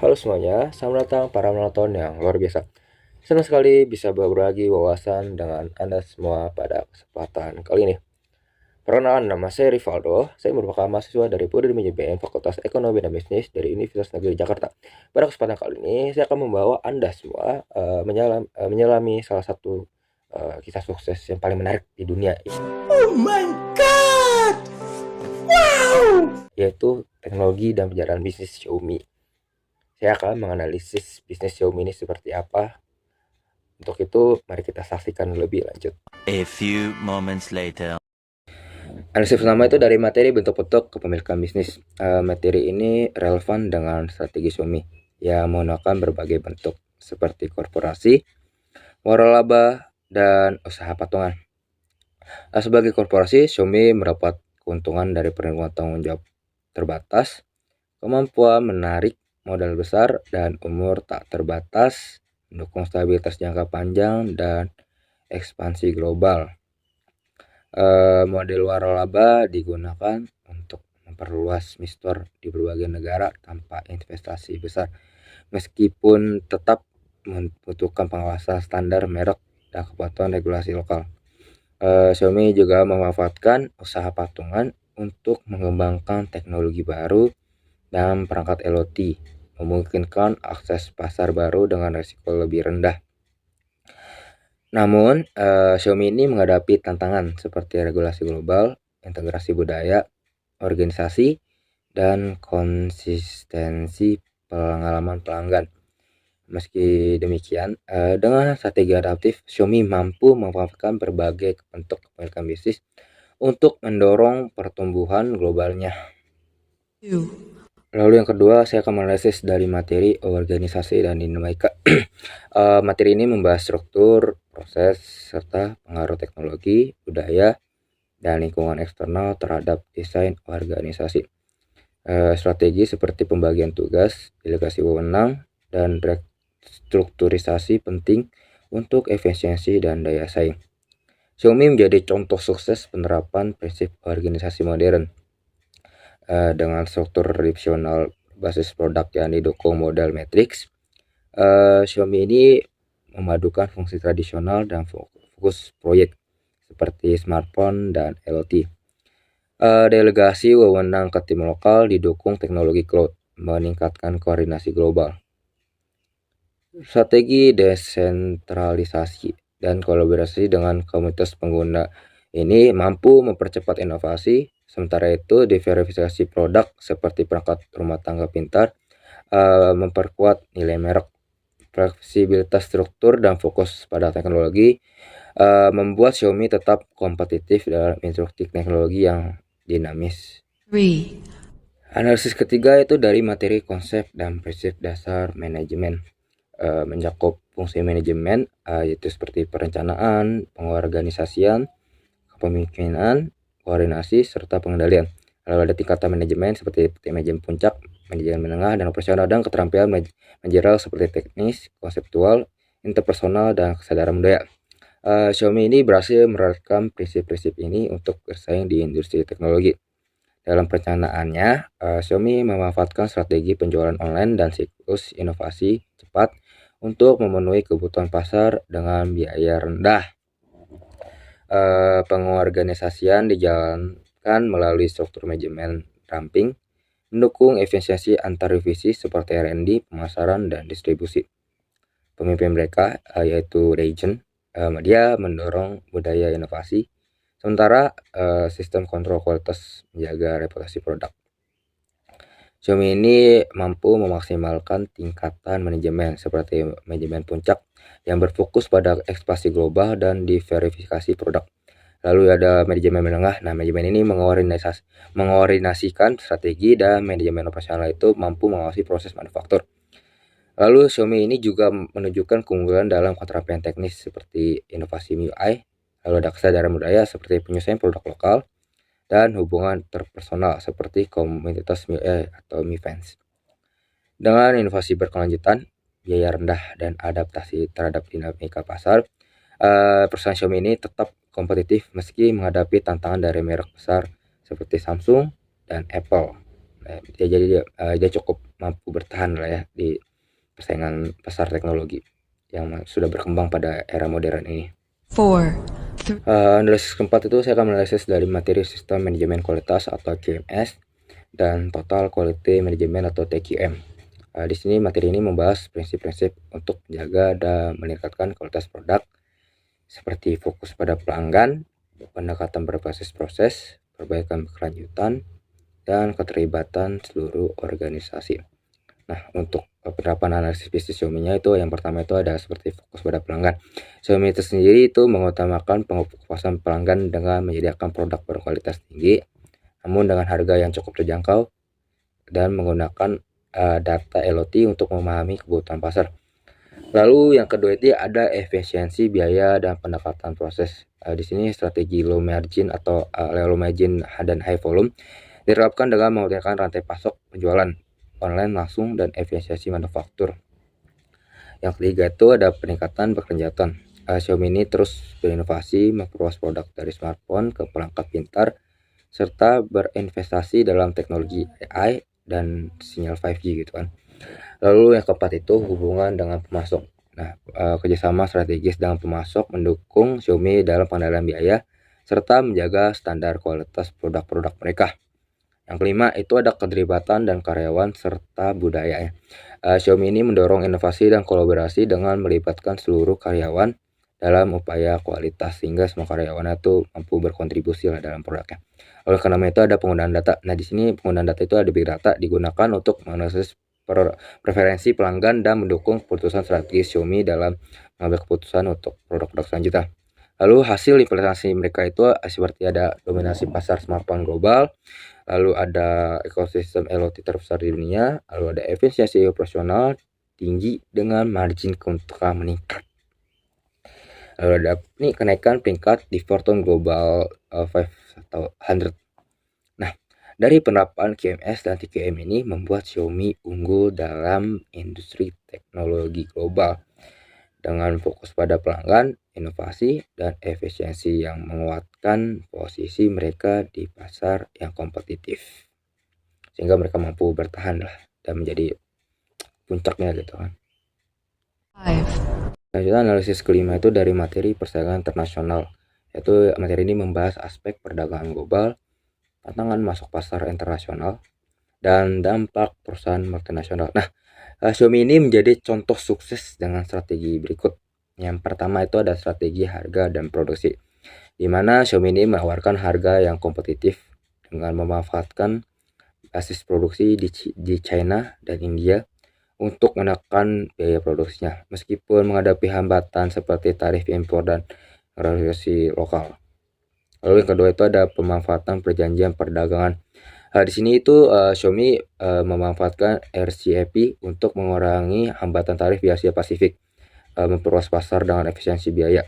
Halo semuanya, selamat datang para penonton yang luar biasa. Senang sekali bisa berbagi wawasan dengan Anda semua pada kesempatan kali ini. Perkenalkan, nama saya Rivaldo. Saya merupakan mahasiswa dari Prodi Manajemen Fakultas Ekonomi dan Bisnis dari Universitas Negeri Jakarta. Pada kesempatan kali ini, saya akan membawa Anda semua menyelami salah satu kisah sukses yang paling menarik di dunia. Oh my god! Wow! Yaitu teknologi dan perjalanan bisnis Xiaomi. Saya akan menganalisis bisnis Xiaomi ini seperti apa. Untuk itu, mari kita saksikan lebih lanjut. A few moments later. Analisis pertama itu dari materi bentuk-bentuk kepemilikan bisnis. Materi ini relevan dengan strategi Xiaomi yang menggunakan berbagai bentuk seperti korporasi, waralaba, dan usaha patungan. Sebagai korporasi, Xiaomi mendapat keuntungan dari perlindungan tanggung jawab terbatas, kemampuan menarik modal besar, dan umur tak terbatas, mendukung stabilitas jangka panjang dan ekspansi global. Model waralaba digunakan untuk memperluas store di berbagai negara tanpa investasi besar, meskipun tetap membutuhkan pengawasan standar merek dan kepatuhan regulasi lokal. Xiaomi juga memanfaatkan usaha patungan untuk mengembangkan teknologi baru dan perangkat IoT, memungkinkan akses pasar baru dengan risiko lebih rendah. Namun, Xiaomi ini menghadapi tantangan seperti regulasi global, integrasi budaya, organisasi, dan konsistensi pengalaman pelanggan. Meski demikian, dengan strategi adaptif, Xiaomi mampu memanfaatkan berbagai bentuk kepemilikan bisnis untuk mendorong pertumbuhan globalnya. Lalu yang kedua, saya akan menganalisis dari materi organisasi dan dinamika. Materi ini membahas struktur, proses, serta pengaruh teknologi, budaya, dan lingkungan eksternal terhadap desain organisasi. Strategi seperti pembagian tugas, delegasi wewenang, dan restrukturisasi penting untuk efisiensi dan daya saing. Xiaomi menjadi contoh sukses penerapan prinsip organisasi modern. Dengan struktur tradisional basis produk yang didukung model matrix, Xiaomi ini memadukan fungsi tradisional dan fokus proyek seperti smartphone dan IoT. Delegasi wewenang ke tim lokal didukung teknologi cloud, meningkatkan koordinasi global. Strategi desentralisasi dan kolaborasi dengan komunitas pengguna ini mampu mempercepat inovasi. Sementara itu, diverifikasi produk seperti perangkat rumah tangga pintar, memperkuat nilai merek. Fleksibilitas struktur dan fokus pada teknologi membuat Xiaomi tetap kompetitif dalam instruksi teknologi yang dinamis. Analisis ketiga itu dari materi konsep dan prinsip dasar manajemen. Mencakup fungsi manajemen yaitu seperti perencanaan, pengorganisasian, kepemimpinan, koordinasi, serta pengendalian. Lalu ada tingkatan manajemen seperti manajemen puncak, manajemen menengah, dan operasional, dan keterampilan manajerial seperti teknis, konseptual, interpersonal, dan kesadaran budaya. Xiaomi ini berhasil menerapkan prinsip-prinsip ini untuk bersaing di industri teknologi. Dalam perencanaannya, Xiaomi memanfaatkan strategi penjualan online dan siklus inovasi cepat untuk memenuhi kebutuhan pasar dengan biaya rendah. Pengorganisasian dijalankan melalui struktur manajemen ramping, mendukung efisiensi antar divisi seperti R&D, pemasaran, dan distribusi. Pemimpin mereka yaitu Reijen, dia mendorong budaya inovasi, sementara sistem kontrol kualitas menjaga reputasi produk. Xiaomi ini mampu memaksimalkan tingkatan manajemen seperti manajemen puncak yang berfokus pada ekspansi global dan diverifikasi produk. Lalu ada manajemen menengah. Nah, manajemen ini mengoordinasikan strategi, dan manajemen operasional itu mampu mengawasi proses manufaktur. Lalu Xiaomi ini juga menunjukkan keunggulan dalam keterampilan teknis seperti inovasi MIUI. Lalu ada kesadaran budaya seperti penyelesaian produk lokal, dan hubungan interpersonal seperti komunitas MIUI atau Mi Fans. Dengan inovasi berkelanjutan, biaya rendah, dan adaptasi terhadap dinamika pasar, perusahaan Xiaomi ini tetap kompetitif meski menghadapi tantangan dari merek besar seperti Samsung dan Apple. Dia cukup mampu bertahan lah ya di persaingan pasar teknologi yang sudah berkembang pada era modern ini. Analisis keempat itu saya akan menganalisis dari materi sistem manajemen kualitas atau QMS dan total quality management atau TQM. Di sini materi ini membahas prinsip-prinsip untuk menjaga dan meningkatkan kualitas produk seperti fokus pada pelanggan, pendekatan berbasis proses, perbaikan berkelanjutan, dan keterlibatan seluruh organisasi. Nah, untuk penerapan analisis bisnis Xiaomi-nya itu yang pertama itu ada seperti fokus pada pelanggan. Xiaomi itu sendiri itu mengutamakan kepuasan pelanggan dengan menyediakan produk berkualitas tinggi, namun dengan harga yang cukup terjangkau dan menggunakan data LOT untuk memahami kebutuhan pasar. Lalu yang kedua itu ada efisiensi biaya dan pendekatan proses. Di sini strategi low margin atau low margin dan high volume diterapkan dengan menggunakan rantai pasok penjualan online langsung dan efisiensi manufaktur. Yang ketiga itu ada peningkatan berkelanjutan. Xiaomi ini terus berinovasi memperluas produk dari smartphone ke perangkat pintar serta berinvestasi dalam teknologi AI dan sinyal 5G gitu kan. Lalu yang keempat itu hubungan dengan pemasok. Nah, kerjasama strategis dengan pemasok mendukung Xiaomi dalam pengendalian biaya serta menjaga standar kualitas produk-produk mereka. Yang kelima itu ada keterlibatan dan karyawan serta budaya. Xiaomi ini mendorong inovasi dan kolaborasi dengan melibatkan seluruh karyawan dalam upaya kualitas sehingga semua karyawan itu mampu berkontribusi lah dalam produknya. Oleh karena itu ada penggunaan data. Nah, di sini penggunaan data itu ada big data digunakan untuk menganalisis preferensi pelanggan dan mendukung keputusan strategis Xiaomi dalam mengambil keputusan untuk produk-produk selanjutnya. Lalu hasil implementasi mereka itu seperti ada dominasi pasar smartphone global, lalu ada ekosistem LOT terbesar di dunia, lalu ada efisiensi operasional tinggi dengan margin keuntungan meningkat. Lalu ada kenaikan peringkat di Fortune Global 500. Nah, dari penerapan QMS dan TQM ini membuat Xiaomi unggul dalam industri teknologi global dengan fokus pada pelanggan, inovasi, dan efisiensi yang menguatkan posisi mereka di pasar yang kompetitif. Sehingga mereka mampu bertahan lah dan menjadi puncaknya gitu kan. Selanjutnya analisis kelima itu dari materi persaingan internasional. Yaitu materi ini membahas aspek perdagangan global, tantangan masuk pasar internasional, dan dampak perusahaan multinasional. Nah, Xiaomi ini menjadi contoh sukses dengan strategi berikut. Yang pertama itu ada strategi harga dan produksi, di mana Xiaomi ini menawarkan harga yang kompetitif dengan memanfaatkan basis produksi di China dan India untuk menekan biaya produksinya, meskipun menghadapi hambatan seperti tarif impor dan regulasi lokal. Lalu yang kedua itu ada pemanfaatan perjanjian perdagangan. Di sini itu Xiaomi memanfaatkan RCEP untuk mengurangi hambatan tarif di Asia Pasifik, memperluas pasar dengan efisiensi biaya.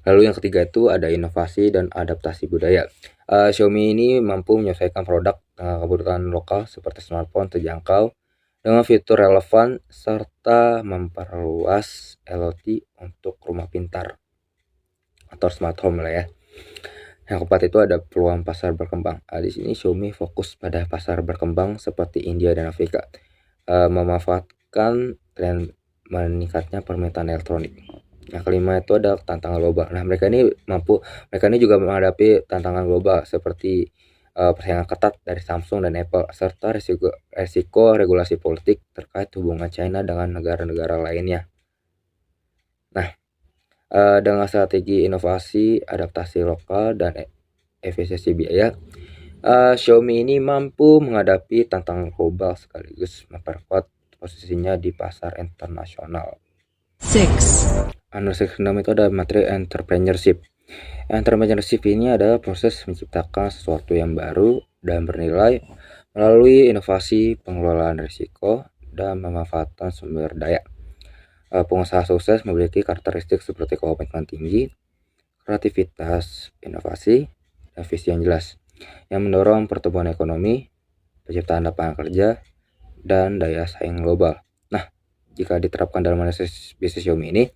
Lalu yang ketiga itu ada inovasi dan adaptasi budaya. Xiaomi ini mampu menyesuaikan produk dengan kebutuhan lokal seperti smartphone terjangkau dengan fitur relevan serta memperluas LOT untuk rumah pintar atau smart home lah ya. Yang keempat itu ada peluang pasar berkembang. Di sini Xiaomi fokus pada pasar berkembang seperti India dan Afrika, memanfaatkan tren meningkatnya permintaan elektronik. Yang kelima itu ada tantangan global. Nah, mereka ini juga menghadapi tantangan global seperti persaingan ketat dari Samsung dan Apple serta resiko regulasi politik terkait hubungan China dengan negara-negara lainnya. Nah, dengan strategi inovasi, adaptasi lokal, dan efisiensi biaya, Xiaomi ini mampu menghadapi tantangan global sekaligus memperkuat posisinya di pasar internasional. 6. Analisis ke-6 itu ada materi entrepreneurship. Entrepreneurship ini adalah proses menciptakan sesuatu yang baru dan bernilai melalui inovasi, pengelolaan risiko, dan pemanfaatan sumber daya. Pengusaha sukses memiliki karakteristik seperti komitmen tinggi, kreativitas, inovasi, dan visi yang jelas yang mendorong pertumbuhan ekonomi, penciptaan lapangan kerja, dan daya saing global. Nah, jika diterapkan dalam analisis bisnis Xiaomi ini,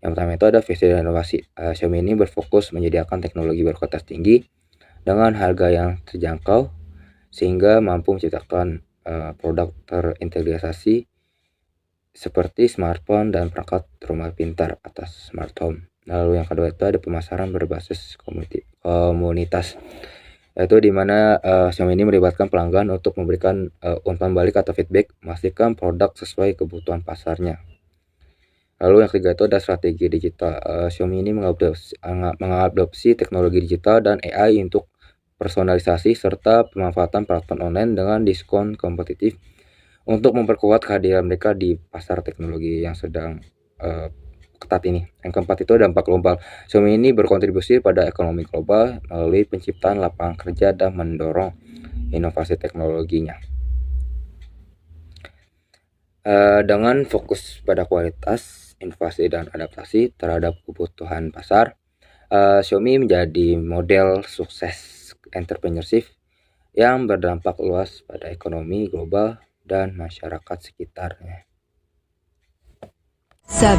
yang pertama itu ada visi dan inovasi. Xiaomi ini berfokus menyediakan teknologi berkualitas tinggi dengan harga yang terjangkau sehingga mampu menciptakan produk terintegrasi seperti smartphone dan perangkat rumah pintar atas smart home. Lalu yang kedua itu ada pemasaran berbasis komunitas, yaitu di mana Xiaomi ini melibatkan pelanggan untuk memberikan umpan balik atau feedback, memastikan produk sesuai kebutuhan pasarnya. Lalu yang ketiga itu ada strategi digital. Xiaomi ini mengadopsi teknologi digital dan AI untuk personalisasi serta pemanfaatan platform online dengan diskon kompetitif untuk memperkuat kehadiran mereka di pasar teknologi yang sedang ketat ini. Yang keempat itu dampak global. Xiaomi ini berkontribusi pada ekonomi global melalui penciptaan lapangan kerja dan mendorong inovasi teknologinya. Dengan fokus pada kualitas, inovasi, dan adaptasi terhadap kebutuhan pasar, Xiaomi menjadi model sukses entrepreneurship yang berdampak luas pada ekonomi global dan masyarakat sekitarnya. 7.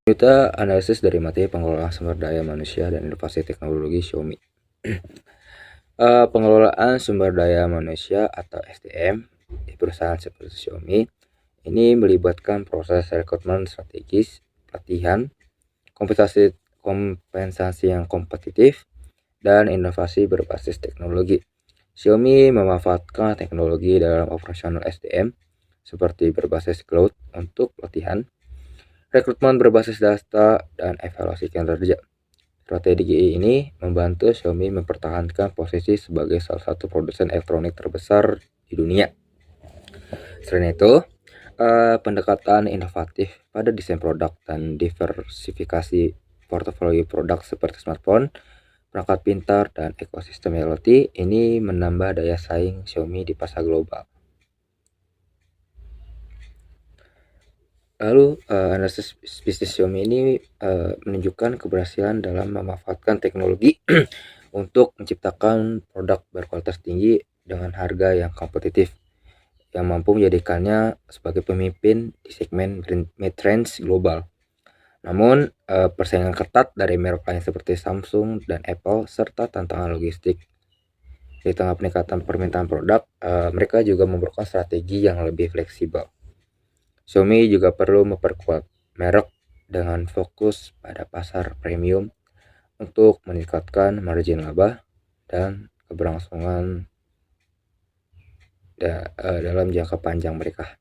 Kita analisis dari materi pengelolaan sumber daya manusia dan inovasi teknologi Xiaomi. Pengelolaan sumber daya manusia atau SDM di perusahaan seperti Xiaomi ini melibatkan proses rekrutmen strategis, pelatihan, kompensasi yang kompetitif, dan inovasi berbasis teknologi. Xiaomi memanfaatkan teknologi dalam operasional SDM seperti berbasis cloud untuk pelatihan, rekrutmen berbasis data, dan evaluasi kinerja. Strategi ini membantu Xiaomi mempertahankan posisi sebagai salah satu produsen elektronik terbesar di dunia. Selain itu, pendekatan inovatif pada desain produk dan diversifikasi portofolio produk seperti smartphone, perangkat pintar, dan ekosistem IoT ini menambah daya saing Xiaomi di pasar global. Lalu analisis bisnis Xiaomi ini menunjukkan keberhasilan dalam memanfaatkan teknologi untuk menciptakan produk berkualitas tinggi dengan harga yang kompetitif, yang mampu menjadikannya sebagai pemimpin di segmen mid-range global. Namun, persaingan ketat dari merek lain seperti Samsung dan Apple serta tantangan logistik di tengah peningkatan permintaan produk, mereka juga memerlukan strategi yang lebih fleksibel. Xiaomi juga perlu memperkuat merek dengan fokus pada pasar premium untuk meningkatkan margin laba dan keberlangsungan dalam jangka panjang mereka.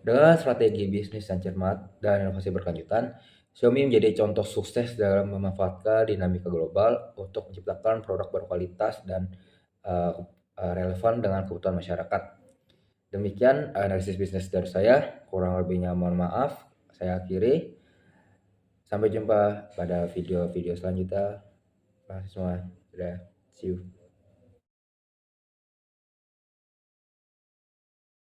Dengan strategi bisnis yang cermat dan inovasi berkelanjutan, Xiaomi menjadi contoh sukses dalam memanfaatkan dinamika global untuk menciptakan produk berkualitas dan relevan dengan kebutuhan masyarakat. Demikian analisis bisnis dari saya, kurang lebihnya mohon maaf. Saya akhiri. Sampai jumpa pada video-video selanjutnya. Terima kasih semua. Sudah, see you.